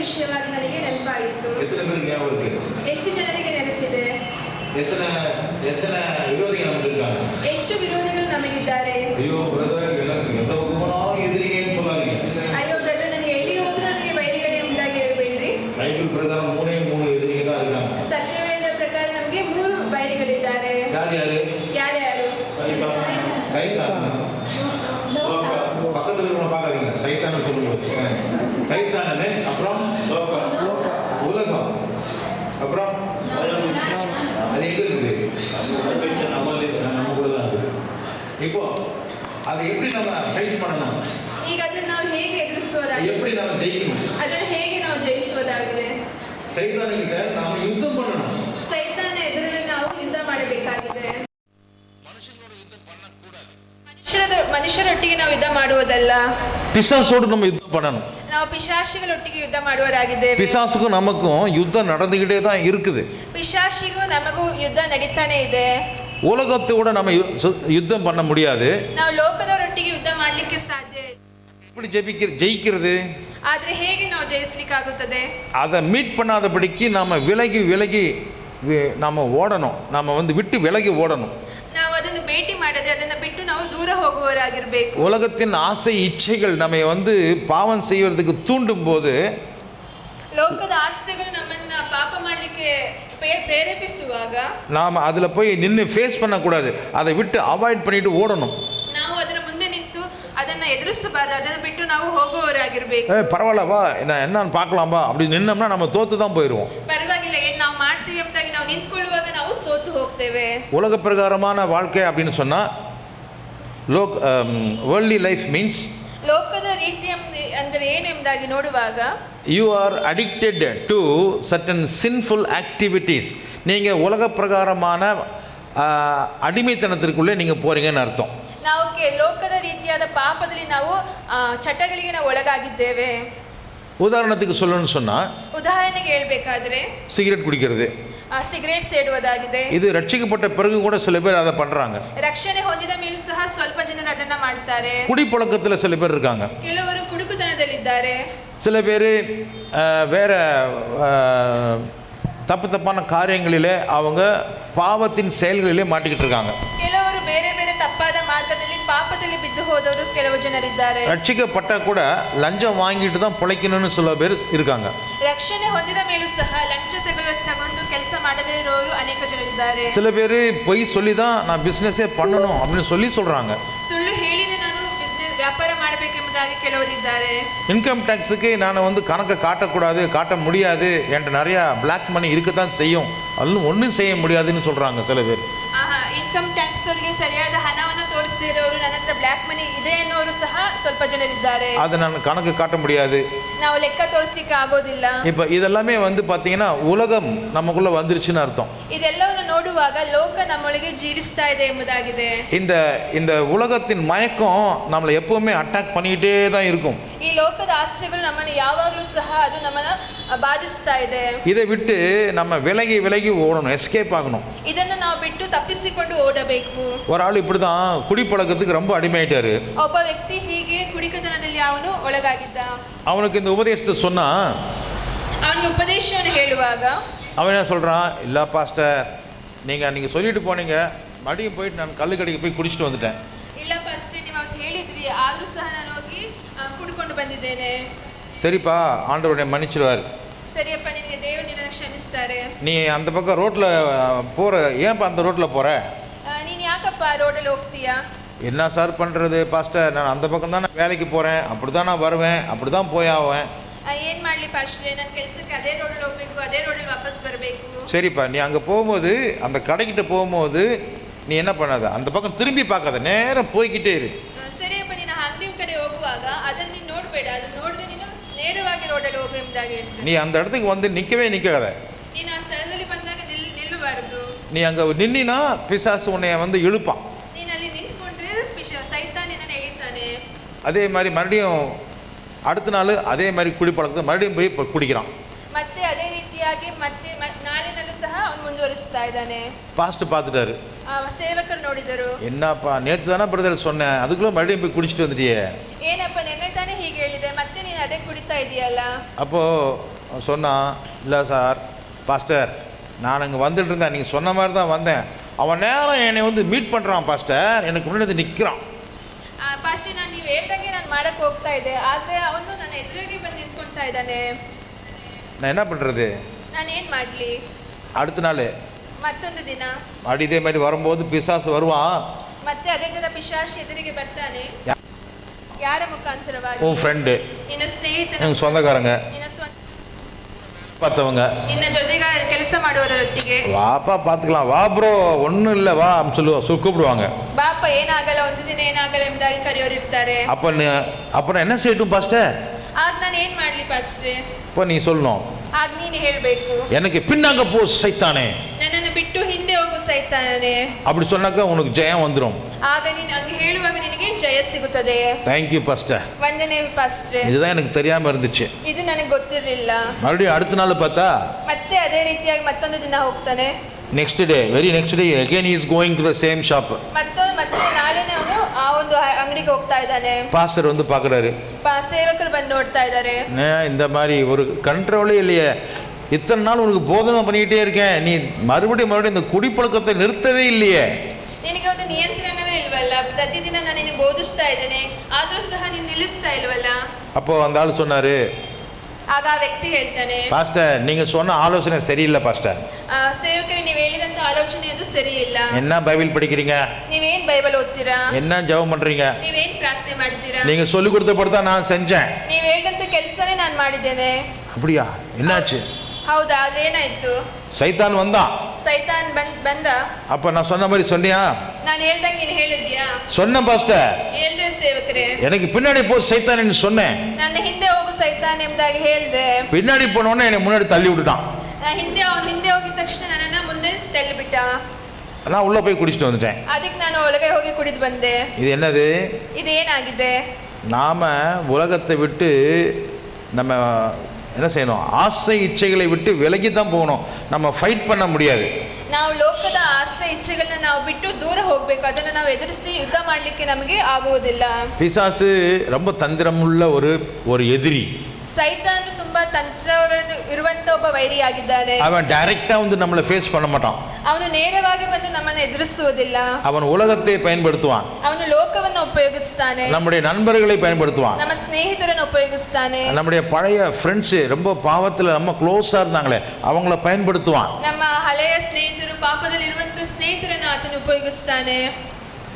ವಿಷಯವಾಗಿ ನನಗೆ ನೆನಪಾಯಿತು. எத்தனை பேருக்கு ஞாபகம் இருக்கு? ಎಷ್ಟು ಜನರಿಗೆ ನೆನಪಿದೆ? எத்தனை எத்தனை விரோதிகள் நமக்கு இருக்காங்க? ಎಷ್ಟು ವಿರೋಧಿಗಳು ನಮಗಿದ್ದಾರೆ? ஐயோ பிரதர், எனக்கு எந்த போனாலும் எதிரிங்கன்னு சொல்லாதீங்க. ಅಯ್ಯೋ ಬ್ರದರ್, ನನಗೆ ಎಲ್ಲಿಗೆ ಹೋದ್ರೂ ನನಗೆ ಬೈರಿಗಳೇ ಎಂಬುದಾಗಿ ಹೇಳ್ಬೇಡ್ರಿ. பைபிள் பிரகாரம் மூணு எதிரிங்க தான் இருக்காங்க. ಸತ್ಯವೇದ ಪ್ರಕಾರ ನಮಗೆ 3 ಬೈರಿಗಳಿದ್ದಾರೆ. யாரு? ಯಾರ್ಯಾರು? சைத்தான். பக்கத்துல இருக்கிறவங்க பார்க்காதீங்க, சைத்தான்னு சொல்லுங்க. சைத்தானே, அப்புறம் உலகம், அப்புறம் அது எங்க இருக்குது? நம்ம கூட தான் இருக்குது. இப்போ அதை எப்படி நம்ம ஃபைட் பண்ணணும்? ಈಗ ಅದನ್ನು ನಾವು ಹೇಗೆ ಎದುರಿಸುವುದಾಗಿದೆ? எப்படி நம்ம ஜெயிக்கணும்? ಅದನ್ನು ಹೇಗೆ ನಾವು ಜಯಿಸುವುದಾಗಿದೆ? சைத்தானுகிட்ட நாம யுத்தம் பண்ணணும். ಸೈತಾನ ಎದುರಲ್ಲಿ ನಾವು ಯುದ್ಧ ಮಾಡಬೇಕಾಗಿದೆ. ಮನುಷ್ಯರೊಟ್ಟಿಗೆ ನಾವು ಯುದ್ಧ ಮಾಡುವುದಲ್ಲ, பிசாசோடு நம்ம யுத்தம் பண்ணணும். ನಾವು ಪಿಶಾಚಿಗಳೊಟ್ಟಿಗೆ ಯುದ್ಧ ಮಾಡುವರಾಗಿದ್ದೇವೆ. பிசாசுக்கும் நமக்கும் யுத்தம் நடந்துகிட்டே தான் இருக்குது. ಪಿಶಾಚಿಗೂ ನಮಗೂ ಯುದ್ಧ ನಡೀತಾನೆ ಇದೆ. உலகத்தோட நம்ம யுத்தம் பண்ண முடியாது. ನಾವು ಲೋಕದವರೊಟ್ಟಿಗೆ ಯುದ್ಧ ಮಾಡಲಿಕ್ಕೆ ಸಾಧ್ಯ ಇಲ್ಲ. எப்படி ஜெயிக்கிறது? ಆದ್ರೆ ಹೇಗೆ ನಾವು ಜಯಿಸಲಿಕ್ಕಾಗುತ್ತದೆ? அதை மீட் பண்ணாதபடிக்கு நாம விலகி நாம ஓடணும். நாம விட்டு விலகி ஓடணும். ನಾವು ಅದನ್ನು ಭೇಟಿ ಮಾಡದೆ ಅದನ್ನು ಬಿಟ್ಟು ನಾವು ದೂರ ಹೋಗುವವರಾಗಿರಬೇಕು. உலகத்தின் ஆசை இச்சைகள் நம்ம பாவம் செய்வதற்கு தூண்டும் போது, ಲೋಕದ ಆಸೆಗಳು ನಮ್ಮನ್ನ ಪಾಪ ಮಾಡಲಿಕ್ಕೆ ಪ್ರೇರೇಪಿಸುವಾಗ நாம அதுல போய் நின்று ஃபேஸ் பண்ணக்கூடாது. அதை விட்டு அவாய்ட் பண்ணிட்டு ஓடணும். ನಾವು ಅದರ ಮುಂದೆ ನಿಂತು ಅದನ್ನ ಎದುರಿಸಬಾರದು, ಅದನ್ನು ಬಿಟ್ಟು ನಾವು ಹೋಗುವವರಾಗಿರ್ಬೇಕು. பரவாயில்லவா, என்னன்னு பார்க்கலாம்பா அப்படி நின்னோம்னா நம்ம தோத்து தான் போயிடுவோம். ಪರವಾಗಿಲ್ಲ, ಏನು ನಾವು ಮಾಡ್ತೀವಿ ಎಂಬುದಾಗಿ ನಾವು ನಿಂತ್ಕೊಳ್ಳುವಾಗ ನಾವು ಸೋತು ಹೋಗ್ತೇವೆ. உலக பிரகாரமான வாழ்க்கை அப்படின்னு சொன்னா வேர்ல்ட்லி லைஃப் மீன்ஸ் ಲೋಕದ ರೀತಿ ಅಂದರೆ ಏನೆಂಬುದಾಗಿ ನೋಡುವಾಗ you are addicted to certain sinful activities. நீங்கள் உலக பிரகாரமான அடிமைத்தனத்திற்குள்ளே நீங்கள் போகிறீங்கன்னு அர்த்தம். ನಾವು ಲೋಕದ ರೀತಿಯಾದ ಪಾಪದಲ್ಲಿ ನಾವು ಚಟಗಳಿಗೆ ನಾವು ಒಳಗಾಗಿದ್ದೇವೆ. உதாரணத்துக்கு சொல்லணும்னு சொன்னால், ಉದಾಹರಣೆಗೆ ಹೇಳ್ಬೇಕಾದ್ರೆ சிகரெட் குடிக்கிறது, ಸಿಗರೇಟ್ ಸೇಡುವುದಾಗಿದೆ. இது ரட்சிக்கப்பட்ட பிறகு கூட சில பேர் அதை பண்ணுறாங்க. ರಕ್ಷಣೆ ಹೊಂದಿದ ಮೇಲೂ ಸಹ ಸ್ವಲ್ಪ ಜನರು ಅದನ್ನ ಮಾಡ್ತಾರೆ. குடிப்பழக்கத்தில் சில பேர் இருக்காங்க. ಕೆಲವರು ಕುಡುಕುತನದಲ್ಲಿದ್ದಾರೆ. சில பேர் வேற தப்பான காரியங்களிலே அவங்க பாவத்தின் செயல்களிலே மாட்டிக்கிட்டு இருக்காங்க. ಕೆಲವರು ಬೇರೆ ಬೇರೆ ತಪ್ಪಾದ ಮಾರ್ಗದಲ್ಲಿ ಪಾಪದಲ್ಲಿ ಬಿದ್ದು ಹೋದವರು ಕೆಲವು ಜನರಿದ್ದಾರೆ. ரட்சிக்கப்பட்ட கூட லஞ்சம் வாங்கிட்டு தான் பிழைக்கணும்னு சில பேர் இருக்காங்க. ರಕ್ಷಣೆ ಹೊಂದಿದ ಮೇಲೂ ಸಹ ಲಂಚ ತಗೊಂಡು ಕೆಲಸ ಮಾಡದೇ ಇರೋರು ಅನೇಕ ಜನರಿದ್ದಾರೆ. சில பேர் பொய் சொல்லி தான் நான் பிஸ்னஸே பண்ணணும் அப்படின்னு சொல்கிறாங்க. ಸುಳ್ಳು ಹೇಳಿದೆ ನಾನು ಬಿಸಿನೆಸ್ ವ್ಯಾಪಾರ ಮಾಡಬೇಕೆಂಬುದಾಗಿ ಕೆಲವರಿದ್ದಾರೆ. இன்கம் டேக்ஸுக்கு நான் கணக்கை காட்ட முடியாது, என்கிட்ட நிறையா பிளாக் மணி இருக்கத்தான் செய்யும், அதுவும் ஒன்றும் செய்ய முடியாதுன்னு சொல்கிறாங்க சில பேர். ಇನ್ಕಮ್ ಟ್ಯಾಕ್ಸ್ ಅವರಿಗೆ ಸರಿಯಾದ ಹಣವನ್ನು ತೋರಿಸದೇ ಇರೋರು, ನನ್ನ ಹತ್ರ ಬ್ಲ್ಯಾಕ್ ಮನಿ ಇದೆ ಅನ್ನೋರು ಸಹ ಸ್ವಲ್ಪ ಜನರಿದ್ದಾರೆ. அதை நான் கணக்கு காட்ட முடியாது, ನಾವು ಲೆಕ್ಕ ತೋರಿಸಲಿಕ್ಕೆ ಆಗೋದಿಲ್ಲ. இப்போ இதெல்லாமே பார்த்தீங்கன்னா உலகம் நமக்குள்ள வந்துருச்சுன்னு அர்த்தம். ಇದೆಲ್ಲವನ್ನು ನೋಡುವಾಗ ಲೋಕ ನಮ್ಮೊಳಗೆ ಜೀವಿಸ್ತಾ ಇದೆ ಎಂಬುದಾಗಿದೆ. இந்த உலகத்தின் மயக்கம் நம்மளை எப்பவுமே அட்டாக் பண்ணிக்கிட்டே தான் இருக்கும். ಈ ಲೋಕದ ಆಸೆಗಳು ನಮ್ಮನ್ನು ಯಾವಾಗಲೂ ಸಹ ಅದು ನಮ್ಮನ್ನು ಬಾಧಿಸ್ತಾ ಇದೆ. இதை விட்டு நம்ம விலகி ஓடணும், எஸ்கேப் ஆகணும். ಇದನ್ನು ನಾವು ಬಿಟ್ಟು ತಪ್ಪಿಸಿಕೊಂಡು ಓಡಬೇಕು. ஒரு ஆள் இப்படி தான் குடிப்பழக்கத்துக்கு ரொம்ப அடிமையாயிட்டாரு. ಒಬ್ಬ ವ್ಯಕ್ತಿ ಹೀಗೆ ಕುಡಿಕತನದಲ್ಲಿ ಅವನು ಒಳಗಾಗಿದ್ದ. அவனுக்கு இந்த உபதேசத்தை சொன்னா, ಅವನಿಗೆ ಉಪದೇಶವನ್ನು ಹೇಳುವಾಗ அவன் என்ன சொல்றான், இல்லை பாஸ்டர் நீங்கள் சொல்லிட்டு போனீங்க, மறுபடியும் போயிட்டு நான் கல்லுக்கடைக்கு போய் குடிச்சிட்டு வந்துட்டேன். ಇಲ್ಲ ಪಾಸ್ಟರ್, ನೀವು ಅವತ್ತು ಹೇಳಿದ್ರಿ, ಆದರೂ ಸಹ ನಾನು ಹೋಗಿ ಕುಡ್ಕೊಂಡು ಬಂದಿದ್ದೇನೆ. சரிப்பா, ஆண்டவருடைய மன்னிச்சிடுவார். ಸರಿಯಪ್ಪ, ನಿನಗೆ ದೇವರು ನಿನ್ನನ್ನು ಕ್ಷಮಿಸ್ತಾರೆ. நீ அந்த பக்கம் ரோட்டில் போகிற, ஏன்ப்பா அந்த ரோட்டில் போகிற? ನೀನು ಯಾಕಪ್ಪ ರೋಡಲ್ಲಿ ಹೋಗ್ತೀಯಾ? என்ன சார் பண்ணுறது பாஸ்டர், நான் அந்த பக்கம் தான் வேலைக்கு போகிறேன், அப்படி தான் நான் வருவேன், அப்படி தான் போய் ஆவேன். ಏನು ಮಾಡಲಿ ಪಾಸ್ಟ್ರೆ, ನನ್ನ ಕೆಲಸಕ್ಕೆ ಅದೇ ರೋಡಲ್ಲಿ ಹೋಗಬೇಕು, ಅದೇ ರೋಡಲ್ಲಿ ವಾಪಸ್ ಬರಬೇಕು. சரிப்பா, நீ அங்கே போகும்போது, அந்த கடைக்கிட்ட போகும்போது நீ என்ன பண்ணாத, அந்த பக்கம் திரும்பி பார்க்காத, நேரம் போய்கிட்டே இரு. ಸರಿಯಪ್ಪ, ನೀನು ಅಂಗಡಿ ಕಡೆ ಹೋಗುವಾಗ ಅದನ್ನು ನೀನು ನೋಡಬೇಡ, ಅದನ್ನು ನೋಡದೆ ನೀನು ನೇರವಾಗಿ ರೋಡಲ್ಲಿ ಹೋಗು ಎಂಬುದಾಗಿ ಹೇಳ್ತೀನಿ. நீ அந்த இடத்துக்கு நிற்காத. ನೀನು ಆ ಸ್ಥಳದಲ್ಲಿ ಬಂದಾಗ ನಿಲ್ಲಬಾರದು. நீ அங்கே நின்னா பிசாசு உன்னை இழுப்பான். ನೀನು ಅಲ್ಲಿ ನಿಂತ್ಕೊಂಡ್ರೆ ಸೈತಾನ ನಿನ್ನನ್ನು ಎಳಿತಾನೆ. அதே மாதிரி மறுபடியும் அடுத்த நாள் அதே மாதிரி குடிப்பழக்கத்தை மறுபடியும் போய் குடிக்கிறான். ಮತ್ತೆ ಅದೇ ರೀತಿಯಾಗಿ ಮತ್ತೆ ನಾಳಿನಲ್ಲೂ ಸಹ ಅವನು ಮುಂದುವರಿಸ್ತಾ ಇದ್ದಾನೆ. பாஸ்டர் பார்த்துட்டாரு, ಸೇವಕರು ನೋಡಿದರು. என்னப்பா நேற்று தானே பிரதர் சொன்னேன், அதுக்குள்ள மறுபடியும் போய் குடிச்சிட்டு வந்துட்டியே. ಏನಪ್ಪ, ನೆನ್ನೆ ತಾನೇ ಹೀಗೆ ಹೇಳಿದೆ, ಮತ್ತೆ ನೀನು ಅದೇ ಕುಡಿತಾ ಇದೆಯಲ್ಲ. அப்போ அவன் சொன்னான், இல்லை சார் பாஸ்டர், நான் அங்கே வந்துட்டு இருந்தேன், நீங்கள் சொன்ன மாதிரி தான் வந்தேன். அவன் நேரம் என்னை வந்து மீட் பண்ணுறான் பாஸ்டர், எனக்கு முன்னாடி நிற்கிறான். ಪಾಸ್ಟರ್, ನಾನು ನೀವು ಹೇಳ್ದಂಗೆ ನಾನು ಮಾಡಕ್ಕೆ ಹೋಗ್ತಾ ಇದ್ದೆ, ಆದರೆ ಅವನು ನನ್ನ ಎದುರಿಗೆ ಬಂದು ನಿಂತ್ಕೊಳ್ತಾ ಇದ್ದಾನೆ. நான் என்ன பண்ணுறது? ನಾನು ಏನು ಮಾಡಲಿ? அடுத்த நாள் ಮತ್ತೊಂದು ದಿನ அப்படி இதே மாதிரி வரும்போது பிசாசு வருவான். ಮತ್ತೆ ಅದೇ ತರ ಪಿಶಾಚಿ ಎದುರಿಗೆ ಬರ್ತಾನೆ. ಯಾರ ಮುಖಾಂತರವಾಗಿ? உன் ಫ್ರೆಂಡ್, ನಿನ್ನ ಸ್ನೇಹಿತನ, ನಿನ್ನ சொந்தக்காரங்க, ನಿನ್ನ பார்த்தவங்க, ನಿನ್ನ ಜೊತೆಗೆ ಕೆಲಸ ಮಾಡುವವರೊಟ್ಟಿಗೆ. வாப்பா பார்த்துக்கலாம், வா ப்ரோ, ஒன்றும் இல்லை வா அப்படின்னு கூப்பிடுவாங்க. ಬಾಪ ಏನಾಗಲ್ಲ, ಒಂದು ದಿನ ಏನಾಗಲ್ಲ ಎಂಬುದಾಗಿ ಕರೆಯೋರು ಇರ್ತಾರೆ. அப்போ நான் என்ன செய்யட்டும் பாஸ்டர்? ಆಗ ನಾನು ಏನು ಮಾಡಲಿ ಪಾಸ್ಟ್ರೆ? இப்போ நீ சொல்லணும், ಆಗ ನೀನು ಹೇಳಬೇಕು, எனக்கு பின்னாங்க போ சைத்தானே, ನನ್ನನ್ನು ಬಿಟ್ಟು ಹಿಂದೆ ಹೋಗು ಸೈತಾನನೇ. அப்படி சொன்னாக்கா உனக்கு ஜெயம் வந்துடும். ಆಗ ನೀನು ಹಂಗೆ ಹೇಳುವಾಗ ನಿನಗೆ ಜಯ ಸಿಗುತ್ತದೆ. Thank you pastor. ವಂದನೆ ಪಾಸ್ಟ್ರೆ. இதுதான் எனக்கு தெரியாம இருந்துச்சு. ಇದು ನನಗೆ ಗೊತ್ತಿರಲಿಲ್ಲ. மறுபடியும் அடுத்த நாள் பார்த்தா ಮತ್ತೆ ಅದೇ ರೀತಿಯಾಗಿ ಮತ್ತೊಂದು ದಿನ ಹೋಗ್ತಾನೆ. Next day, very next day again he is going to the same shop. ಮತ್ತೆ ನಾಳೆನೇ ಅವನು ಆ ಒಂದು ಅಂಗಡಿಗೆ ಹೋಗ್ತಾ ಇದ್ದಾನೆ. பாஸ்டர் வந்து பார்க்குறாரு, ಸೇವಕರು ಬಂದು ನೋಡ್ತಾ ಇದ್ದಾರೆ. இந்த மாதிரி ஒரு கண்ட்ரோலே இல்லையே, இத்தனை நாள் உனக்கு போதனை பண்ணிக்கிட்டே இருக்கேன், நீ மறுபடியும் இந்த குடிப்பழக்கத்தை நிறுத்தவே இல்லையே. ನಿನಗೆ ಒಂದು ನಿಯಂತ್ರಣವೇ ಇಲ್ವಲ್ಲ, ಪ್ರತಿದಿನ ನಾನು ನಿನಗೆ ಬೋಧಿಸ್ತಾ ಇದ್ದೇನೆ, ಆದ್ರೂ ಸಹ ನೀನು ನಿಲ್ಲಿಸ್ತಾ ಇಲ್ವಲ್ಲ. அப்போ அந்த ஆள் சொன்னாரு, ಆಗ ಆ ವ್ಯಕ್ತಿ ಹೇಳ್ತಾನೆ, பாஸ்டர் நீங்க சொன்ன ஆலோசனை சரியில்லை பாஸ்டர். ಸೇವಕರೇ, ನೀವು ಹೇಳಿದಂತ ಆಲೋಚನೆ ಅದು ಸರಿ ಇಲ್ಲ. என்ன பைபிள் படிக்கிறீங்க? ನೀವೇನ್ ಬೈಬಲ್ ಓದ್ತೀರಾ? என்ன ஜெபம் பண்றீங்க? ನೀವೇನ್ ಪ್ರಾರ್ಥನೆ ಮಾಡ್ತೀರಾ? நீங்க சொல்லி கொடுத்த படி தான் நான் செஞ்சேன். ನೀವು ಹೇಳಿದಂತ ಕೆಲಸನೇ ನಾನು ಮಾಡಿದ್ದೇನೆ. அப்படியா? என்னாச்சு? ಹೌದಾ? ಅದೇನಾಯ್ತು? சைத்தான் வந்தான். ಸೈತಾನ್ ಬಂದ. அப்ப நான் சொன்ன மாதிரி சொன்னியா? ನಾನು ಹೇಳ್ದಂಗೆ ನೀನು ಹೇಳಿದ್ಯಾ? சொன்ன பாஸ்டர். ಹೇಳ್ದೆ ಸೇವಕರೇ. எனக்கு பின்னாடி போ சைத்தான் சொன்னேன். ನನ್ನ ಹಿಂದೆ ಹೋಗು ಸೈತಾನ್ ಎಂಬುದಾಗಿ ಹೇಳ್ದೆ. பின்னாடி போனோடனே என்னை முன்னாடி தள்ளி விட்டுட்டான். ಅವನು ಹಿಂದೆ ಹೋಗಿದ ತಕ್ಷಣ ನನ್ನನ್ನ ಮುಂದೆ ತಳ್ಳಿಬಿಟ್ಟ. நான் உள்ள போய் குடிச்சிட்டு வந்துட்டேன். ಅದಕ್ಕೆ ನಾನು ಒಳಗೆ ಹೋಗಿ ಕುಡಿದು ಬಂದೆ. இது என்னது? ಇದು ಏನಾಗಿದೆ? நாம உலகத்தை விட்டு நம்ம என்ன செய்யணும்? ஆசை இச்சைகளை விட்டு விலகி தான் போகணும். நம்ம ஃபைட் பண்ண முடியாது. ನಾವು ಲೋಕದ ಆಸೆ ಇಚ್ಛೆಗಳನ್ನ ನಾವು ಬಿಟ್ಟು ದೂರ ಹೋಗಬೇಕು. ಅದನ್ನು ನಾವು ಎದುರಿಸಿ ಯುದ್ಧ ಮಾಡಲಿಕ್ಕೆ ನಮಗೆ ಆಗುವುದಿಲ್ಲ. பிசாசு ரொம்ப தந்திரமுள்ள ஒரு எதிரி. ಸೈತಾನ್ ತುಂಬಾ ತಂತ್ರವನ್ನು ಇರುವಂತ ಒಬ್ಬ ವೈರಿಯಾಗಿದ್ದಾನೆ. அவன் டைரக்டா வந்து நம்மளை ஃபேஸ் பண்ண மாட்டான். ಅವನು ನೇರವಾಗಿ ಬಂದು ನಮ್ಮನ್ನು ಎದುರಿಸುವುದಿಲ್ಲ. அவன் உலகத்தை பயன்படுத்துவான். ಅವನು ಲೋಕವನ್ನು ಉಪಯೋಗಿಸ್ತಾನೆ. நம்முடைய நண்பர்களை பயன்படுத்துவான். ನಮ್ಮ ಸ್ನೇಹಿತರನ್ನು ಉಪಯೋಗಿಸ್ತಾನೆ. நம்முடைய பழைய ஃப்ரெண்ட்ஸ் ரொம்ப பாவத்தில் நம்ம க்ளோஸாக இருந்தாங்களே அவங்கள பயன்படுத்துவான். ನಮ್ಮ ಹಳೆಯ ಸ್ನೇಹಿತರು, ಪಾಪದಲ್ಲಿ ಇರುವಂತ ಸ್ನೇಹಿತರನ್ನು ಆತನು ಉಪಯೋಗಿಸ್ತಾನೆ.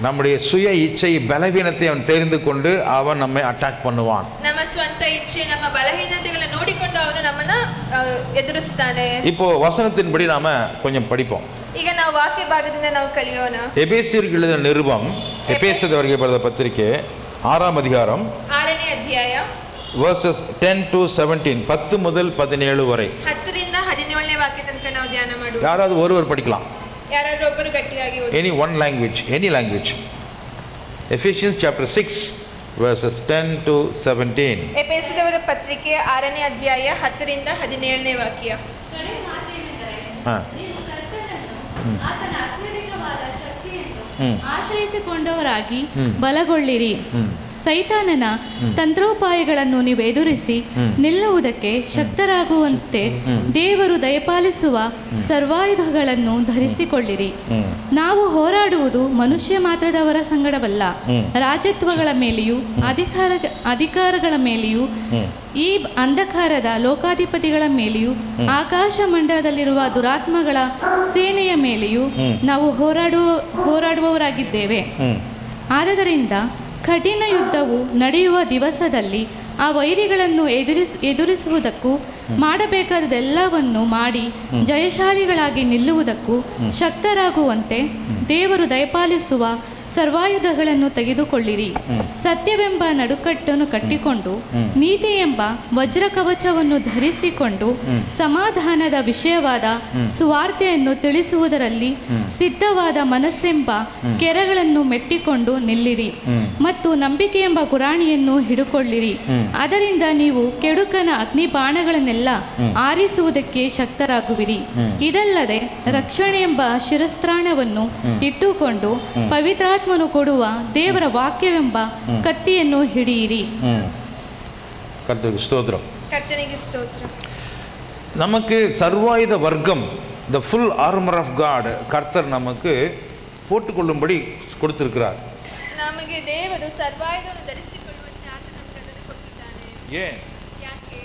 நம்முடைய சுய இச்சை பலவீனத்தை அவன் தெரிந்து கொண்டு அவன் நம்மை அட்டாக் பண்ணுவான். ನಮ್ಮ ಸ್ವಂತ ಇಚ್ಛೆ, ನಮ್ಮ ಬಲಹೀನತೆಗಳನ್ನು ನೋಡಿಕೊಂಡು ಅವನು ನಮ್ಮನ್ನ ಎದುರಿಸ್ತಾನೆ. இப்போ வசனத்தின்படி நாம கொஞ்சம் படிப்போம். ಈಗ ನಾವು ವಾಕ್ಯ ಭಾಗದಿಂದ ನಾವು ಕಲಿಯೋಣ. எபேசியருக்கு எழுதின நிருபம், எபேசியருக்கு ಬರೆದ ಪತ್ರಿಕೆ 6ஆம் அதிகாரம் 6ನೇ ಅಧ್ಯಾಯ verses 10 to 17, 10 முதல் 17 வரை. 10 ರಿಂದ 17ನೇ ವಾಕ್ಯ ತನಕ ನಾವು ಧ್ಯಾನ ಮಾಡುವ. யாராவது ஒருவர் படிக்கலாம். ಯಾರಾದರೂ ಒಬ್ಬರು ಗಟ್ಟಿಯಾಗಿ ಓದಿ. Any one language, any language. Ephesians chapter 6 verses 10 to 17. ಎಫೆಸದವರ ಪತ್ರಿಕೆ 6ನೇ ಅಧ್ಯಾಯ 10 ರಿಂದ 17ನೇ ವಾಕ್ಯ. ಕಡೆ ಮಾತೇನೆಂದರೆ, ನೀವು ಕರ್ತನನ್ನು ಆತನ ಅತ್ಯಧಿಕವಾದ ಶಕ್ತಿಯನ್ನು ಆಶ್ರಯಿಸಿಕೊಂಡವರಾಗಿ ಬಲಗೊಳ್ಳಿರಿ. ಸೈತಾನನ ತಂತ್ರೋಪಾಯಗಳನ್ನು ನೀವು ಎದುರಿಸಿ ನಿಲ್ಲುವುದಕ್ಕೆ ಶಕ್ತರಾಗುವಂತೆ ದೇವರು ದಯಪಾಲಿಸುವ ಸರ್ವಾಯುಧಗಳನ್ನು ಧರಿಸಿಕೊಳ್ಳಿರಿ. ನಾವು ಹೋರಾಡುವುದು ಮನುಷ್ಯ ಮಾತ್ರದವರ ಸಂಗಡವಲ್ಲ, ರಾಜತ್ವಗಳ ಮೇಲೆಯೂ ಅಧಿಕಾರಗಳ ಮೇಲೆಯೂ ಈ ಅಂಧಕಾರದ ಲೋಕಾಧಿಪತಿಗಳ ಮೇಲೆಯೂ ಆಕಾಶ ಮಂಡಲದಲ್ಲಿರುವ ದುರಾತ್ಮಗಳ ಸೇನೆಯ ಮೇಲೆಯೂ ನಾವು ಹೋರಾಡುವವರಾಗಿದ್ದೇವೆ. ಆದದರಿಂದ ಕಠಿಣ ಯುದ್ಧವು ನಡೆಯುವ ದಿವಸದಲ್ಲಿ ಆ ವೈರಿಗಳನ್ನು ಎದುರಿಸುವುದಕ್ಕೂ ಮಾಡಬೇಕಾದೆಲ್ಲವನ್ನು ಮಾಡಿ ಜಯಶಾಲಿಗಳಾಗಿ ನಿಲ್ಲುವುದಕ್ಕೂ ಶಕ್ತರಾಗುವಂತೆ ದೇವರು ದಯಪಾಲಿಸುವ ಸರ್ವಾಯುಧಗಳನ್ನು ತೆಗೆದುಕೊಳ್ಳಿರಿ. ಸತ್ಯವೆಂಬ ನಡುಕಟ್ಟನ್ನು ಕಟ್ಟಿಕೊಂಡು ನೀತಿ ಎಂಬ ವಜ್ರ ಕವಚವನ್ನು ಧರಿಸಿಕೊಂಡು ಸಮಾಧಾನದ ವಿಷಯವಾದ ಸುವಾರ್ತೆಯನ್ನು ತಿಳಿಸುವುದರಲ್ಲಿ ಸಿದ್ಧವಾದ ಮನಸ್ಸೆಂಬ ಕೆರಗಳನ್ನು ಮೆಟ್ಟಿಕೊಂಡು ನಿಲ್ಲಿರಿ ಮತ್ತು ನಂಬಿಕೆ ಎಂಬ ಗುರಾಣಿಯನ್ನು ಹಿಡುಕೊಳ್ಳಿರಿ. ಅದರಿಂದ ನೀವು ಕೆಡುಕನ ಅಗ್ನಿ ಬಾಣಗಳನ್ನೆಲ್ಲ ಆರಿಸುವುದಕ್ಕೆ ಶಕ್ತರಾಗುವಿರಿ. ಇದಲ್ಲದೆ ರಕ್ಷಣೆ ಎಂಬ ಶಿರಸ್ತ್ರಾಣವನ್ನು ಇಟ್ಟುಕೊಂಡು ಪವಿತ್ರಾತ್ಮನು ಕೊಡುವ ದೇವರ ವಾಕ್ಯವೆಂಬ ಕತ್ತಿಯನ್ನು ಹಿಡಿಯಿರಿ. கர்த்தருக்கு ஸ்தோத்திரம். ಕರ್ತನಿಗೆ ಸ್ತೋತ್ರ. நமக்கு சர்வாயுத வர்க்கம், the full armour of God கர்த்தர் நமக்கு போட்டுக்கொள்ளும்படி கொடுத்திருக்கிறார். ನಮಗೆ ದೇವರು ಸರ್ವಾಯುಧವನ್ನು ಧರಿಸಿಕೊಳ್ಳುವಂತೆ ಆತ ನಮಗೆ ಅದನ್ನು ಕೊಟ್ಟಿದ್ದಾನೆ. ஏன்? ಯಾಕೆ?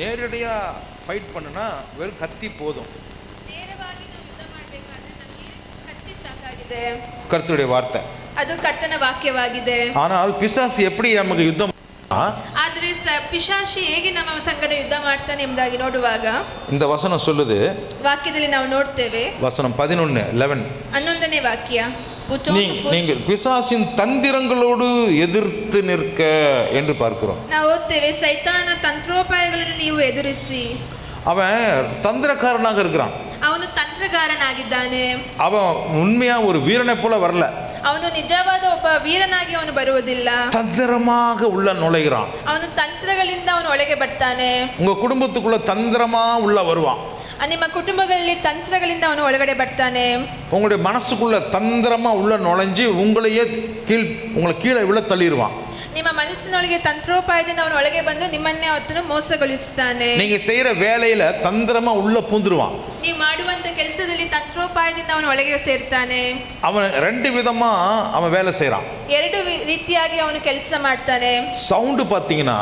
நேரடியா ஃபைட் பண்ணுனா வெறும் கத்தி போதும். ನೇರವಾಗಿ ನಾವು ಯುದ್ಧ ಮಾಡಬೇಕಾದ್ರೆ ನಮಗೆ ಕತ್ತಿ ಸಾಕಾಗಿದೆ. கர்த்தருடைய வார்த்தை, ಅದು ಕರ್ತನ ವಾಕ್ಯವಾಗಿದೆ. ஆனால் பிசாசு எப்படி நமக்கு யுத்தம், ಆದ್ರೆ ಪಿಶಾಚಿ ಹೇಗೆ ನಮ್ಮ ಸಂಗಡ ಯುದ್ಧ ಮಾಡ್ತಾನೆ ಎಂಬುದಾಗಿ ನೋಡುವಾಗ இந்த வசனம் சொல்லுது, ವಾಕ್ಯದಲ್ಲಿ ನಾವು ನೋಡ್ತೇವೆ. வசனம் 11:11, 11ನೇ ವಾಕ್ಯ, நீங்கள் பிசாசின் தந்திரங்களோடு எதிர்த்து நிற்க என்று பார்க்கிறோம். ನಾವು ಓದ್ತೇವೆ, ಸೈತಾನ ತಂತ್ರೋಪಾಯಗಳನ್ನು ನೀವು ಎದುರಿಸಿ. அவன் தந்திரக்காரனாக இருக்கிறான். ಅವನು ತಂತ್ರಗಾರನಾಗಿದ್ದಾನೆ. அவன் உண்மையா ஒரு வீரனை போல வரல. ಅವನು ನಿಜವಾದ ಒಬ್ಬ ವೀರನಾಗಿ ಅವನು ಬರುವುದಿಲ್ಲ. தந்திரமாக உள்ள நுழைகிறான். ಅವನು ತಂತ್ರಗಳಿಂದ ಅವನು ಒಳಗೆ ಬರ್ತಾನೆ. உங்க குடும்பத்துக்குள்ள தந்திரமா உள்ள வருவான். ನಿಮ್ಮ ಕುಟುಂಬಗಳಲ್ಲಿ ತಂತ್ರಗಳಿಂದ ಅವನು ಒಳಗಡೆ ಬರ್ತಾನೆ. உங்களுடைய மனசுக்குள்ள தந்திரமா உள்ள நுழைஞ்சு உங்களை கீழே விழ தள்ளிடுவான். ನಿಮ್ಮ ಮನಸ್ಸಿನೊಳಗೆ ತಂತ್ರೋಪಾಯದಿಂದ ಅವನು ಒಳಗೆ ಬಂದು ನಿಮ್ಮನ್ನೇ ಅವನು ಮೋಸಗೊಳಿಸ್ತಾನೆ. நீங்க செய்யற வேலையில தந்திரமா உள்ள பூந்துருவான். ನೀವು ಮಾಡುವಂತ ಕೆಲಸದಲ್ಲಿ ತಂತ್ರೋಪಾಯದಿಂದ ಅವನು ಒಳಗೆ ಸೇರ್ತಾನೆ. அவன் ரெண்டு விதமா அவன் வேலை செய்யறான். ಎರಡು ರೀತಿಯಾಗಿ ಅವನು ಕೆಲಸ ಮಾಡ್ತಾನೆ. சவுண்ட் பாத்தீங்கன்னா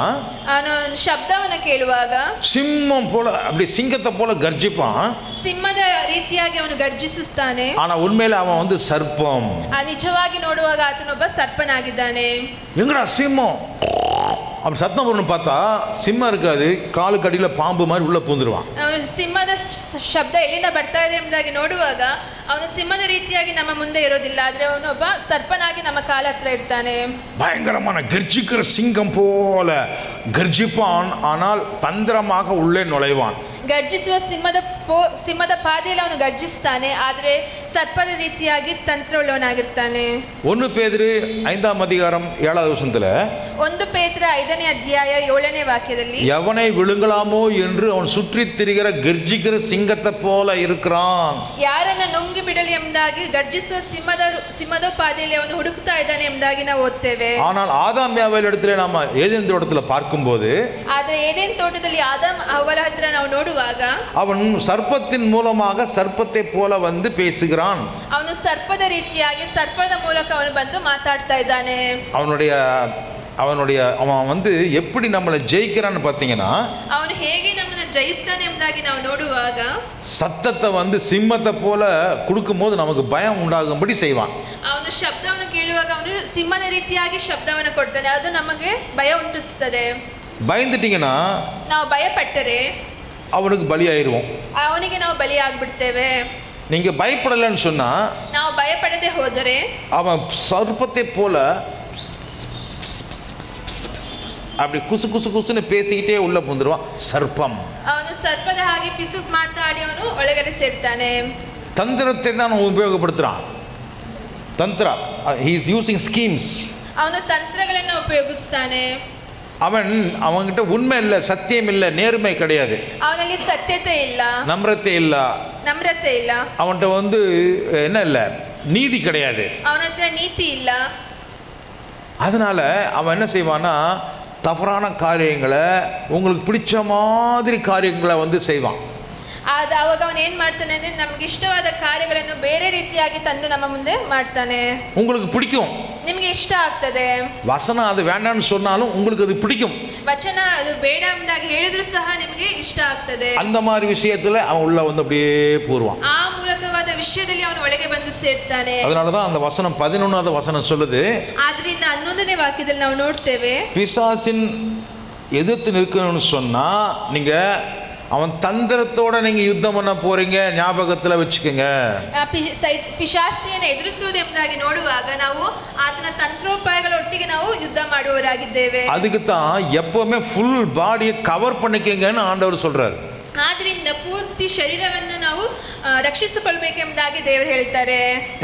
ಅವನು ಶಬ್ದವನ್ನ ಕೇಳುವಾಗ சிம்மம் போல, அப்படி சிங்கத்தை போல கர்ஜிப்பான். ಸಿಂಹದ ರೀತಿಯಾಗಿ ಅವನು ಗರ್ಜಿಸುತ್ತಾನೆ. ஆனா உண்மையில அவன் சர்ப்பம். ನಿಜವಾಗಿ ನೋಡುವಾಗ ಆತನೊಬ್ಬ ಸರ್ಪನಾಗಿದ್ದಾನೆ. எங்கடா சிம்மம் அப்படி சத்தம் வரும்னு பார்த்தா சிம்மம் இருக்காது, காலுக்கு அடியில் பாம்பு மாதிரி உள்ள பூந்துருவான். ಸಿಂಹದ ಶಬ್ದ ಎಲ್ಲಿಂದ ಬರ್ತಾ ಇದೆ ಎಂಬುದಾಗಿ ನೋಡುವಾಗ ಅವನು ಸಿಂಹದ ರೀತಿಯಾಗಿ ನಮ್ಮ ಮುಂದೆ ಇರೋದಿಲ್ಲ, ಆದ್ರೆ ಅವನು ಒಬ್ಬ ಸರ್ಪನಾಗಿ ನಮ್ಮ ಕಾಲ ಹತ್ರ ಇರ್ತಾನೆ. பயங்கரமான கர்ஜிக்கிற சிங்கம் போல கர்ஜிப்பான், ஆனால் தந்திரமாக உள்ளே நுழைவான். ಗರ್ಜಿಸುವ ಸಿಂಹದ ಪಾದೆಯಲ್ಲಿ ಅವನು ಗರ್ಜಿಸ್ತಾನೆ, ಆದ್ರೆ ಸರ್ಪದ ರೀತಿಯಾಗಿ ತಂತ್ರವುಳ್ಳವನಾಗಿರ್ತಾನೆ. 1 பேதுரு 5:7 1 ಪೇತ್ರ 5ನೇ ಅಧ್ಯಾಯ 7ನೇ ವಾಕ್ಯದಲ್ಲಿ, எவனை விழுங்கலாமோ என்று அவன் சுற்றி திரிகிற கர்ஜிக்கிற சிங்கத்தை போல இருக்கிறான். ಯಾರನ್ನ ನುಂಗಿ ಬಿಡಲಿ ಎಂಬುದಾಗಿ ಗರ್ಜಿಸುವ ಸಿಂಹದ ಪಾದೆಯಲ್ಲಿ ಅವನು ಹುಡುಕ್ತಾ ಇದ್ದಾನೆ ಎಂಬುದಾಗಿ ನಾವು ಓದ್ತೇವೆ. ஆனால் ஆதாம் ஏவாள் இடத்துல நாம ஏதேன் தோட்டத்துல பார்க்கும்போது, ಆದ್ರೆ ಏದೇನ್ ತೋಟದಲ್ಲಿ ಆದಾಮ್ ಹವ್ವಳ ಹತ್ರ ನಾವು ನೋಡುವಾಗ அவன் சர்ப்பத்தின் மூலமாக சர்ப்பத்தை போல வந்து பேசுகிறான். ಅವನು ಸರ್ಪದ ರೀತಿಯಾಗಿ ಸರ್ಪದ ಮೂಲಕ ಅವನು ಬಂದು ಮಾತಾಡ್ತಾ ಇದ್ದಾನೆ. அவன் வந்து எப்படி நம்மளை ஜெயிக்கிறான்னு பார்த்தீங்கன்னா, ಅವನು ಹೇಗೆ ನಮ್ಮನ್ನ ಜಯಿಸ್ತಾನೆ ಎಂಬುದಾಗಿ ನಾವು ನೋಡುವಾಗ சத்தத்தை வந்து சிம்மத்தை போல கொடுக்கும்போது நமக்கு பயம் உண்டாகும்படி செய்வான். ಅವನು ಶಬ್ದವನ್ನು ಕೇಳುವಾಗ ಅವನು ಸಿಂಹದ ರೀತಿಯಾಗಿ ಶಬ್ದವನ್ನು ಕೊಡ್ತಾನೆ, ಅದು ನಮಗೆ ಭಯ ಉಂಟಿಸುತ್ತದೆ. பயந்துட்டீங்கன்னா ನಾವು ಭಯಪಟ್ಟರೆ அவனுக்கு பலியாயிருவோம். ಅವನಿಗೆ ನಾವು ಬಲಿಯಾಗ್ಬಿಡ್ತೇವೆ. நீங்க பயப்படலன்னு சொன்னா, ನಾವು ಭಯಪಡದೆ ಹೋದರೆ அவன் சர்ப்பத்தை போல அப்படி குசு குசு குசுன்னு பேசிக்கிட்டே உள்ள புந்துருவான். சர்ப்பம் ಅವನು ಸರ್ಪದ ಹಾಗೆ ಪಿಸು ಮಾತಾಡಿ ಅವನು ಒಳಗಡೆ ಸೇರ್ತಾನೆ. தந்திரத்தை தான் உபயோகப்படுத்துறான். தந்திரா, he is using schemes. ಅವನು ತಂತ್ರಗಳನ್ನು ಉಪಯೋಗಿಸ್ತಾನೆ. அவன்கிட்ட உண்மை இல்லை, சத்தியம் இல்லை, நேர்மை கிடையாது, ಅವನಲ್ಲಿ ಸತ್ಯತೆ ಇಲ್ಲ, நம்ரத்தை ಇಲ್ಲ, அவன்கிட்ட வந்து என்ன இல்லை, நீதி கிடையாது, ಅವನ ಹತ್ರ ನೀತಿ ಇಲ್ಲ. அதனால அவன் என்ன செய்வான்னா, தவறான காரியங்களை, உங்களுக்கு பிடிச்ச மாதிரி காரியங்களை வந்து செய்வான். ಅವಾಗ ಅವನು ಏನ್ ಮಾಡ್ತಾನೆ ಅಂದ್ರೆ ನಮಗೆ ಇಷ್ಟವಾದ ಕಾರ್ಯಗಳನ್ನು ಬೇರೆ ರೀತಿಯಾಗಿ ತಂದು ನಮ್ಮ ಮುಂದೆ ಮಾಡ್ತಾನೆ. உங்களுக்கு பிடிக்கும், ನಿಮಗೆ ಇಷ್ಟ ಆಗ್ತದೆ, வசனம் அது வேண்டாம்னு சொன்னாலும் உங்களுக்கு அது பிடிக்கும், ವಚನ ಅದು ಬೇಡ ಎಂಬುದಾಗಿ ಹೇಳಿದ್ರು ಸಹ ನಿಮಗೆ ಇಷ್ಟ ಆಗ್ತದೆ. அந்த மாதிரி விஷயத்துல அவன் உள்ள வந்து அப்படியே போடுவான். ಆ ಮೂಲಕವಾದ ವಿಷಯದಲ್ಲಿ ಅವನು ಒಳಗೆ ಬಂದು ಸೇರ್ತಾನೆ. அதனாலதான் அந்த வசனம் 11வது வசனம் சொல்லுது, ಆದ್ರಿಂದ 11ನೇ ವಾಕ್ಯದಲ್ಲಿ ನಾವು ನೋಡ್ತೇವೆ, பிசாசின் எதிர்த்து நிற்கணும்னு சொன்னா நீங்க அவன் தந்திரத்தோட நீங்க யுத்தம் பண்ண போறீங்க, ஞாபகத்துல வச்சுக்கோங்க. ಪಿಶಾಚಿಯನ್ನು ಎದುರಿಸುವುದು ಎಂಬುದಾಗಿ ನೋಡುವಾಗ ನಾವು ಆತನ ತಂತ್ರೋಪಾಯಗಳ ಒಟ್ಟಿಗೆ ನಾವು ಯುದ್ಧ ಮಾಡುವವರಾಗಿದ್ದೇವೆ. அதுக்கு தான் எப்பவுமே ஃபுல் பாடியை கவர் பண்ணிக்கங்கன்னு ஆண்டவர் சொல்றாரு. ಆದ್ರಿಂದ ಪೂರ್ತಿ ಶರೀರವನ್ನು ನಾವು ರಕ್ಷಿಸಿಕೊಳ್ಬೇಕೆಂಬುದಾಗಿ ದೇವರು ಹೇಳ್ತಾರೆ.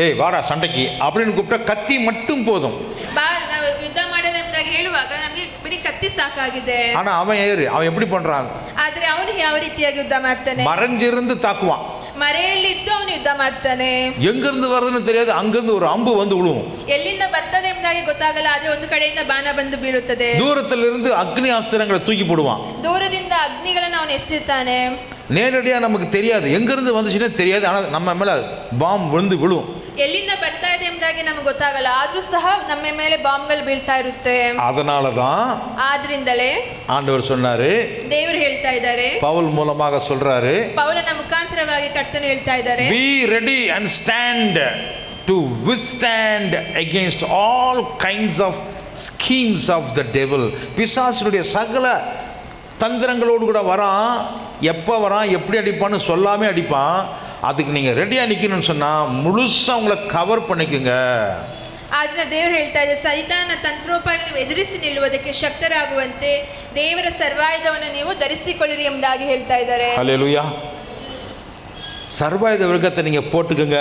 ஏய் வாடா சண்டைக்கு அப்படின்னு கூப்பிட்டா கத்தி மட்டும் போதும். ಬಾ ನಾವು ಯುದ್ಧ ಮಾಡೋಣ ಎಂಬುದಾಗಿ ಹೇಳುವಾಗ ನಮಗೆ ಬರೀ ಕತ್ತಿ ಸಾಕಾಗಿದೆ. ஆனா அவன் எப்படி பண்றான்? ಆದ್ರೆ ಅವನು ಯಾವ ರೀತಿಯಾಗಿ ಯುದ್ಧ ಮಾಡ್ತಾನೆ? மறைஞ்சிருந்து தாக்குவான். ಮರೆಯಲ್ಲಿದ್ದು ಅವನು ಯುದ್ಧ ಮಾಡ್ತಾನೆ. எங்கிருந்து வருதுன்னு தெரியாது, அங்கிருந்து ஒரு அம்பு வந்து விழுவும். ಎಲ್ಲಿಂದ ಬರ್ತದೆ ಎಂಬುದಾಗಿ ಗೊತ್ತಾಗಲ್ಲ, ಆದ್ರೆ ಒಂದು ಕಡೆಯಿಂದ ಬಾಣ ಬಂದು ಬೀಳುತ್ತದೆ. தூரத்திலிருந்து அக்னி அஸ்திரங்களை தூக்கி போடுவான். ದೂರದಿಂದ ಅಗ್ನಿಗಳನ್ನು ಅವನು ಅವನು ಎಸೆಯುತ್ತಾನೆ. நேரடியாக நமக்கு தெரியாது, எங்கேருந்து வந்துச்சுன்னே தெரியாது. ஆனால் நம்ம மேலே பாம் விழுந்து விழும். ಎಲ್ಲಿಂದ ಬರ್ತಾ ಇದೆ ಎಂಬುದಾಗಿ ನಮಗೆ ಗೊತ್ತಾಗಲ್ಲ, ಆದ್ರೂ ಸಹ ನಮ್ಮ ಮೇಲೆ ಬಾಂಬ್ಗಳು ಬೀಳ್ತಾ ಇರುತ್ತೆ. அதனால தான் ಆದ್ರಿಂದಲೇ ஆண்டவர் சொன்னாரு, ದೇವರು ಹೇಳ್ತಾ ಇದ್ದಾರೆ, பவுல் மூலமாக சொல்றாரு, ಪೌಲನ ಮುಖಾಂತರವಾಗಿ ಕರ್ತನು ಹೇಳ್ತಾ ಇದ್ದಾರೆ, be ready and stand to withstand against all kinds of schemes of the devil. பிசாசுடைய சகல தந்திரங்களோடு கூட வரான். எப்போ வரான், எப்படி அடிப்பான்னு சொல்லாமே அடிப்பான். அதுக்கு நீங்கள் ரெடியாக நிற்கணும்னு சொன்னால் முழுசாக உங்களை கவர் பண்ணிக்கோங்க. ಆದ್ರೆ ದೇವರು ಹೇಳ್ತಾ ಇದೆ, ಸೈತಾನ ತಂತ್ರೋಪಾಯ ನೀವು ಎದುರಿಸಿ ನಿಲ್ಲುವುದಕ್ಕೆ ಶಕ್ತರಾಗುವಂತೆ ದೇವರ ಸರ್ವಾಯುಧವನ್ನು ನೀವು ಧರಿಸಿಕೊಳ್ಳಿರಿ ಎಂಬುದಾಗಿ ಹೇಳ್ತಾ ಇದ್ದಾರೆ. ஹல்லேலூயா. சர்வாயுத விருகத்தை நீங்கள் போட்டுக்கோங்க.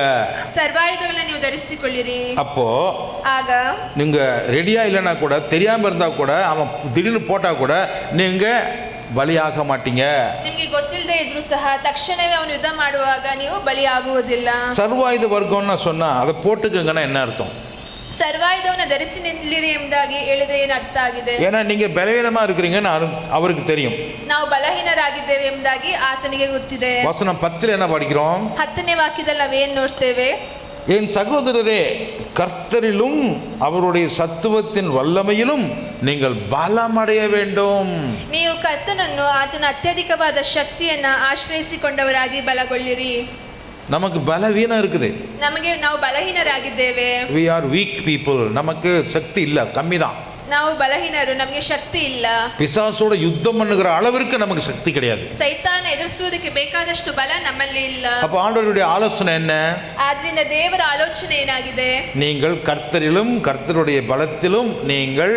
ಸರ್ವಾಯುಧಗಳನ್ನ ನೀವು ಧರಿಸಿಕೊಳ್ಳಿರಿ. அப்போ ಆಗ நீங்கள் ரெடியாக இல்லைன்னா கூட, தெரியாமல் இருந்தால் கூட, அவன் திடீர்னு போட்டால் கூட நீங்கள் ಬಲಿಯಾಗ ಮಾಟೀங்க. ನಿಮಗೆ ಗೊತ್ತಿಲ್ಲದೆ ಇದ್ರೂ ಸಹ ತಕ್ಷಣವೇ ಅವನು ಯುದ್ಧ ಮಾಡುವಾಗ ನೀವು ಬಲಿಯಾಗುವುದಿಲ್ಲ. ಸರ್ವಾಯುಧ ವರ್ಗವನ್ನು சொன்னா அதை போட்டுக்கங்கன்னா என்ன அர்த்தம்? ಸರ್ವಾಯುಧವನ್ನು ಧರಿಸಿ ನಿಲ್ಲಿರಿ ಎಂಬುದಾಗಿ ಹೇಳಿದ್ರೆ ಏನು ಅರ್ಥ ಆಗಿದೆ? ஏன்னா நீங்க பலவீனமா இருக்கிறீங்கன்னு அவருக்கு தெரியும். ನಾವು ಬಲಹೀನರಾಗಿದ್ದೇವೆ ಎಂಬುದಾಗಿ ಆತನಿಗೆ ಗೊತ್ತಿದೆ. வசனம் 10 என்ன படிக்கிறோம்? 10ನೇ ವಾಕ್ಯದಲ್ಲಿ ನಾವೇನು ನೋಡ್ತೇವೆ? என் சகோதரரே, கர்த்தரிலும் அவருடைய சத்துவத்தின் வல்லமையிலும் நீங்கள் பலமடைய வேண்டும். ನೀವು ಕರ್ತನನ್ನು ಆತನ ಅತ್ಯಧಿಕವಾದ ಶಕ್ತಿಯನ್ನು ಆಶ್ರಯಿಸಿಕೊಂಡವರಾಗಿ ಬಲಗೊಳ್ಳಿರಿ. நமக்கு பலவீனம் இருக்குது. ನಾವು ಬಲಹೀನರಾಗಿದ್ದೇವೆ. we are weak people. நமக்கு சக்தி இல்ல, கம்மி தான். ನಾವು ಬಲಹೀನರು, ನಮಗೆ ಶಕ್ತಿ ಇಲ್ಲ. பிசாசோட யுத்தம் பண்ணுகிற அளவிற்கு நமக்கு சக்தி கிடையாது. ಸೈತಾನ ಎದುರಿಸುವುದಕ್ಕೆ ಬೇಕಾದಷ್ಟು ಬಲ ನಮ್ಮಲ್ಲಿ ಇಲ್ಲ. அப்ப ಆண்டವருடைய ஆலோசனை என்ன? ಆದ್ರಿಂದ ದೇವರ ಆಲೋಚನೆ ಏನಾಗಿದೆ? நீங்கள் கர்த்தரிலும் கர்த்தருடைய பலத்திலும் நீங்கள்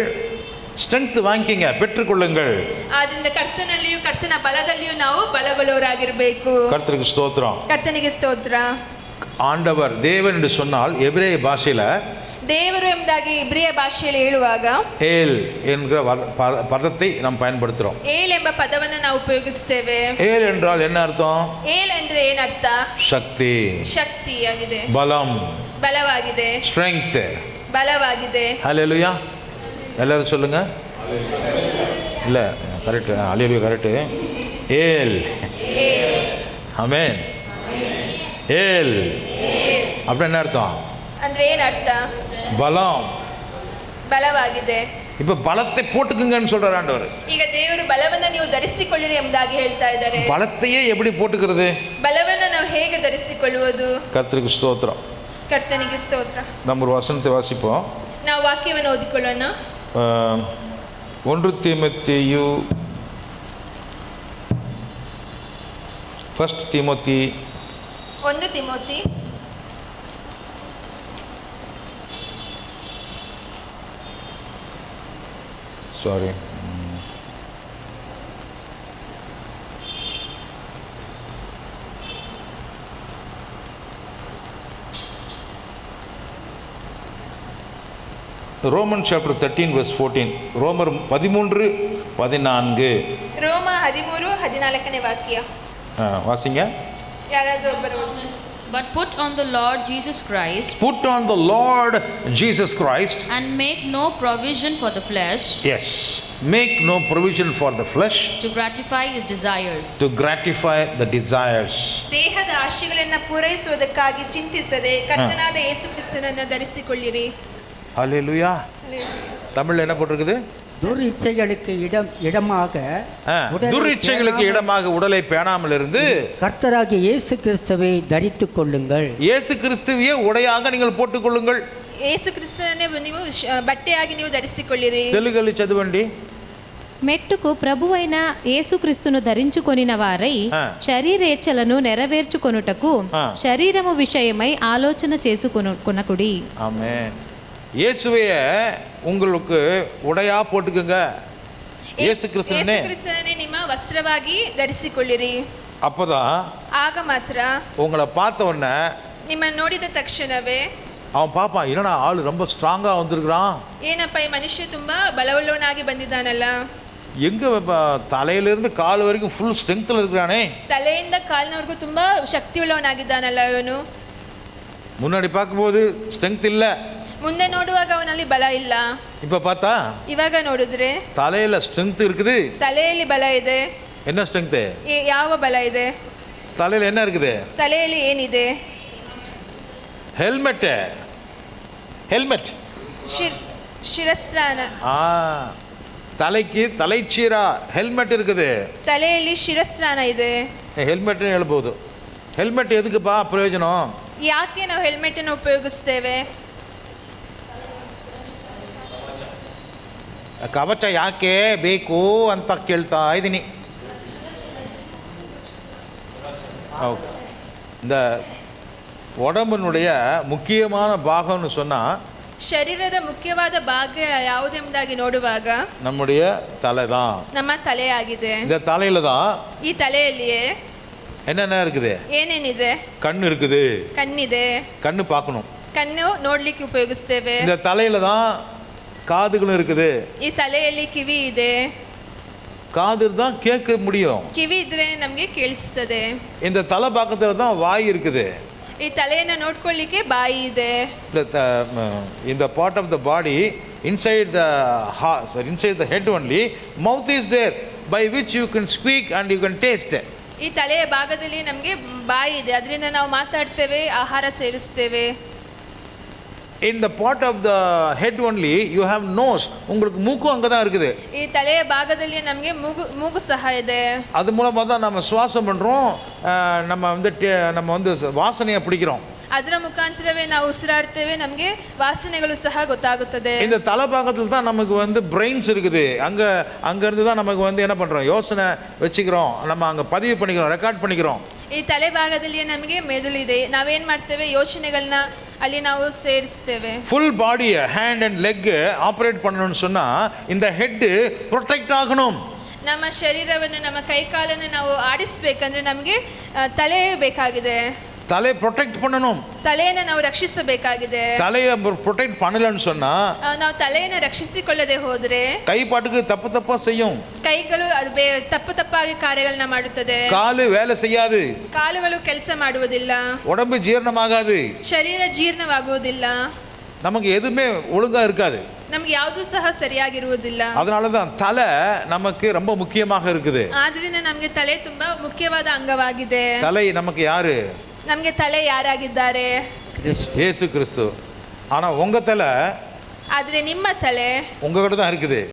ஸ்ட்ரெಂಗ್ತ್ வாங்கிங்க, பெற்றுக்கொள்ளுங்கள். ಆದ್ರಿಂದ ಕರ್ತನಲ್ಲಿಯೂ ಕರ್ತನ ಬಲದಲ್ಲಿಯೂ ನಾವು ಬಲಗೊಳ್ಳೋರಾಗಿರಬೇಕು. கர்த்தருக்கு ஸ்தோத்திரம். ಕರ್ತನಿಗೆ ಸ್ತೋತ್ರ. ஆண்டவர் தேவன் என்று சொன்னால் எபிரேய பாஷையில ದೇವರು ಎಂಬುದಾಗಿ ಇಬ್ರಿಯ ಭಾಷೆಯಲ್ಲಿ ಹೇಳುವಾಗ ஏல் என்கிற பதத்தை நாம் பயன்படுத்துறோம். ಏಲ್ ಎಂಬ ಪದವನ್ನು ನಾವು ಉಪಯೋಗಿಸುತ್ತೇವೆ. ஏல் என்றால் என்ன அர்த்தம்? ಏಲ್ ಅಂದ್ರೆ ಏನರ್ಥ? சக்தி, ಶಕ್ತಿಯಾಗಿದೆ, பலம், ಬಲವಾಗಿದೆ, ஸ்ட்ரெಂಗ್ತ್, ಬಲವಾಗಿದೆ. ஹல்லேலூயா. எல்லாரும் சொல்லுங்க. இல்ல கரெக்ட், ஹல்லேலூயா கரெக்ட். ஏல், ஆமென். ஏல் அப்படி என்ன அர்த்தம்? ಅಂದ್ರೆ ಏನರ್ಥ? பலம், ಬಲವಾಗಿದೆ. இப்ப பலத்தை போட்டுக்குங்கன்னு சொல்றாரு ஆண்டவர். ಈಗ ದೇವರು ಬಲವನ್ನು ನೀವು ಧರಿಸಿಕೊಳ್ಳಿರಿ ಎಂಬುದಾಗಿ ಹೇಳ್ತಾ ಇದ್ದಾರೆ. பலத்தையே எப்படி போட்டுக்கிறது? ಬಲವನ್ನು ನಾವು ಹೇಗೆ ಧರಿಸಿಕೊಳ್ಳುವುದು? கர்த்தருக்கு ஸ்தோத்திரம். ಕರ್ತನಿಗೆ ಸ್ತೋತ್ರ. நம்ம ஒரு வசனத்தை வாசிப்போம். ನಾವು ವಾಕ್ಯವನ್ನು ಓದಿಕೊಳ್ಳೋಣ. 1 தீமோத்தேயு 1 Timothy 1 Timothy sorry Roman chapter 13 verse 14. ரோமர் 13:14. ರೋಮ 13:14ನೇ ವಾಕ್ಯ வாசிங்க. ಯಾರಾದರೂ ಒಬ್ಬರು ಓದಿ. But put on the Lord Jesus Christ. Put on the Lord Jesus Christ. And make no provision for the flesh. Yes. Make no provision for the flesh. To gratify his desires. To gratify the desires. ದೇಹದ ಆಶೆಗಳನ್ನು ಪೂರೈಸುವುದಕ್ಕಾಗಿ ಚಿಂತಿಸದೆ ಕರ್ತನಾದ ಯೇಸು ಕ್ರಿಸ್ತನನ್ನು ಧರಿಸಿಕೊಳ್ಳಿರಿ. ஹல்லேலூயா. தமிழ்ல என்ன போட்டிருக்குது? துரிச்சைகளுக்கு இடமாக உடலை பேணாமல் இருந்து கர்த்தராகிய இயேசு கிறிஸ்துவை தரித்துக் கொள்ளுங்கள். இயேசு கிறிஸ்துவையே உடையாக நீங்கள் போட்டுக் கொள்ளுங்கள். ಯೇಸು ಕ್ರಿಸ್ತನನ್ನೇ ನೀವು ಬಟ್ಟೆಯಾಗಿ ನೀವು ಧರಿಸಿಕೊಳ್ಳಿರಿ. తెలుగులో చదవండి. మెట్టుకు ప్రభువైన యేసుక్రీస్తును ధరించుకొనిన వారై శరీరేచ్ఛలను నెరవేర్చుకొనుటకు శరీరము విషయమై ఆలోచన చేసుకొనకుడి. ஆமென். இயேசுவையே உங்களுக்கு உடையா போட்டுக்கங்க. இயேசு கிறிஸ்துவனே ನಿಮ್ಮ ವಸ್ತ್ರವಾಗಿ ಧರಿಸಿಕೊಳ್ಳಿರಿ. அப்பதான் ಆಗ ಮಾತ್ರ உங்களை பார்த்த உடனே ನಿಮ್ಮ ನೋಡಿದ ತಕ್ಷಣವೇ அவன் பாப்பான், என்னடா ஆளு ரொம்ப ஸ்ட்ராங்கா வந்திருக்கிறான், ಏನಪ್ಪ ಈ ಮನುಷ್ಯ ತುಂಬಾ ಬಲವುಳ್ಳವನಾಗಿ ಬಂದಿದ್ದಾನಲ್ಲ, எங்க தலையிலிருந்து கால் வரைக்கும் ஃபுல் ஸ்ட்ரெಂಗ್ತ್ல இருக்கிறானே, ತಲೆಯಿಂದ ಕಾಲಿನವರೆಗೂ ತುಂಬಾ ಶಕ್ತಿಯುಳ್ಳವನಾಗಿದ್ದಾನಲ್ಲ ಇವನು. முன்னாடி பார்க்கும்போது ஸ்ட்ரெಂಗ್ತ್ இல்ல, ಮುಂದೆ ನೋಡುವಾಗ ಅವನಲ್ಲಿ ಬಲ ಇಲ್ಲ. இப்ப பார்த்தா ಇವಾಗ ನೋಡಿದ್ರೆ தலையில ஸ்ட்ரெಂಗ್த் இருக்குது, ತಲೆಯಲ್ಲಿ ಬಲ ಇದೆ, என்ன ஸ்ட்ரெಂಗ್ತ್? ಯಾವ ಬಲ ಇದೆ? தலையில் என்ன இருக்குது? ತಲೆಯಲ್ಲಿ ಏನಿದೆ? ஹெல்மெட். ஹெல்மெட் ಶಿರಸ್ತ್ರಾಣ. தலைக்கு தலைச்சீரா ஹெல்மெட் இருக்குது. ತಲೆಯಲ್ಲಿ ಶಿರಸ್ತ್ರಾಣ ಇದೆ. ಹೆಲ್ಮೆಟ್ ಹೇಳ್ಬೋದು. ಹೆಲ್ಮೆಟ್ ಎದಕ್ಕಪ್ಪ ಪ್ರಯೋಜನ? ಯಾಕೆ ನಾವು ಹೆಲ್ಮೆಟ್ ಅನ್ನು ಉಪಯೋಗಿಸ್ತೇವೆ? ಕವಚ ಯಾಕೆ ಬೇಕು ಅಂತ ಕೇಳ್ತಾ ಇದ್ದೀನಿ. இந்த உடம்பினுடைய முக்கியமான பாகம்னு சொன்னால் ಶರೀರದ ಮುಖ್ಯವಾದ ಭಾಗ ಯಾವುದೆಂಬುದಾಗಿ ನೋಡುವಾಗ நம்முடைய தலை தான். ನಮ್ಮ ತಲೆಯಾಗಿದೆ. இந்த தலையில தான் ಈ ತಲೆಯಲ್ಲಿಯೇ என்னென்ன இருக்குது? ಏನೇನಿದೆ? கண் இருக்குது. ಕಣ್ಣಿದೆ. கண்ணு பார்க்கணும். ಕಣ್ಣು ನೋಡ್ಲಿಕ್ಕೆ ಉಪಯೋಗಿಸ್ತೇವೆ. இந்த தலையில தான் காதுகளும் இருக்குது. ಈ ತಲೆಯಲ್ಲಿ ಕಿವಿ ಇದೆ. காது தான் கேட்க முடியும். ಕಿವಿ ಇದ್ರೆ ನಮಗೆ ಕೇಳಿಸ್ತದೆ. இந்த தலை பக்கத்துல தான் வாய் இருக்குது. ಈ ತಲೆಯನ್ನು ನೋಡ್ಕೊಳ್ಳಿಕ್ಕೆ ಬಾಯಿ ಇದೆ. இந்த part of the body inside the heart, inside the head only, mouth is there by which you can speak and you can taste. ಈ ತಲೆಯ ಭಾಗದಲ್ಲಿ ನಮಗೆ ಬಾಯಿ ಇದೆ, ಅದರಿಂದ ನಾವು ಮಾತಾಡ್ತೇವೆ, ಆಹಾರ ಸೇವಿಸ್ತೇವೆ. In the part of the head only you have nose. உங்களுக்கு மூக்கும் அங்க தான் இருக்குது. ಈ ತಲೆಯ ಭಾಗದಲ್ಲಿ ನಮಗೆ ಮೂಗು ಸಹ ಇದೆ. அது மூலமா தான் நம்ம சுவாசம் பண்றோம். நம்ம வந்து வாசனையை பிடிக்கிறோம். ಅದರ ಮುಖಾಂತರವೇ ನಾವು ಉಸಿರಾಡ್ತೇವೆ, ನಮಗೆ ವಾಸನೆಗಳು ಸಹ ಗೊತ್ತಾಗುತ್ತದೆ. இந்த தலைபாகத்தில் தான் நமக்கு வந்து பிரெயின்ஸ் இருக்குது. அங்க இருந்து தான் நமக்கு வந்து என்ன பண்றோம், யோசனை வச்சுக்கிறோம், நம்ம அங்க பதிவு பண்ணிக்கிறோம், ரெக்கார்ட் பண்ணிக்கிறோம். ಈ ತಲೆ ಭಾಗದಲ್ಲಿ ನಮಗೆ ಮೆದುಳಿದೆ, ನಾವೇನ್ ಮಾಡ್ತೇವೆ, ಯೋಚನೆಗಳನ್ನ ಅಲ್ಲಿ ನಾವು ಸೇರಿಸ್ತೇವೆ. ஃபுல் பாடியை ஹேண்ட் அண்ட் லெக் ஆப்ரேட் பண்ணணும்னு சொன்னா இந்த ஹெட் ப்ரொடெக்ட் ஆகணும். ನಮ್ಮ ಶರೀರವನ್ನು, ನಮ್ಮ ಕೈಕಾಲನ್ನು ನಾವು ಆಡಿಸ್ಬೇಕಂದ್ರೆ ನಮಗೆ ತಲೆ ಬೇಕಾಗಿದೆ. தலை ப்ரொடெக்ட் பண்ணணும். ತಲೆಯನ್ನು ನಾವು ರಕ್ಷಿಸಬೇಕಾಗಿದೆ. தலையை ப்ரொடெக்ட் பண்ணலன்னு சொன்னா ನಾವು ತಲೆಯನ್ನು ರಕ್ಷಿಸಿಕೊಳ್ಳದೆ ಹೋದ್ರೆ கை பாட்டுக்கு தப்பா செய்யும். ಕೈಗಳು ಅದು ತಪ್ಪಾಗಿ ಕಾರ್ಯಗಳನ್ನ ಮಾಡುತ್ತದೆ. காலு வேலை செய்யாது. ಕಾಲುಗಳು ಕೆಲಸ ಮಾಡುವುದಿಲ್ಲ. உடம்பு ஜீரணமாகாது. ಶರೀರ ಜೀರ್ಣವಾಗುವುದಿಲ್ಲ. நமக்கு எதுவுமே ஒழுங்கா இருக்காது. ನಮ್ಗೆ ಯಾವುದು ಸಹ ಸರಿಯಾಗಿರುವುದಿಲ್ಲ. அதனால தான் தலை நமக்கு ரொம்ப முக்கியமாக இருக்குது. ಆದ್ರಿಂದ ನಮಗೆ ತಲೆ ತುಂಬಾ ಮುಖ್ಯವಾದ ಅಂಗವಾಗಿದೆ. தலை நமக்கு யாரு? ನಮಗೆ ತಲೆ ಯಾರಾಗಿದ್ದಾರೆ? இயேசு கிறிஸ்து. ஆனா உங்க தலை, ಆದ್ರೆ ನಿಮ್ಮ ತಲೆ உங்ககிட்ட தான் இருக்குது.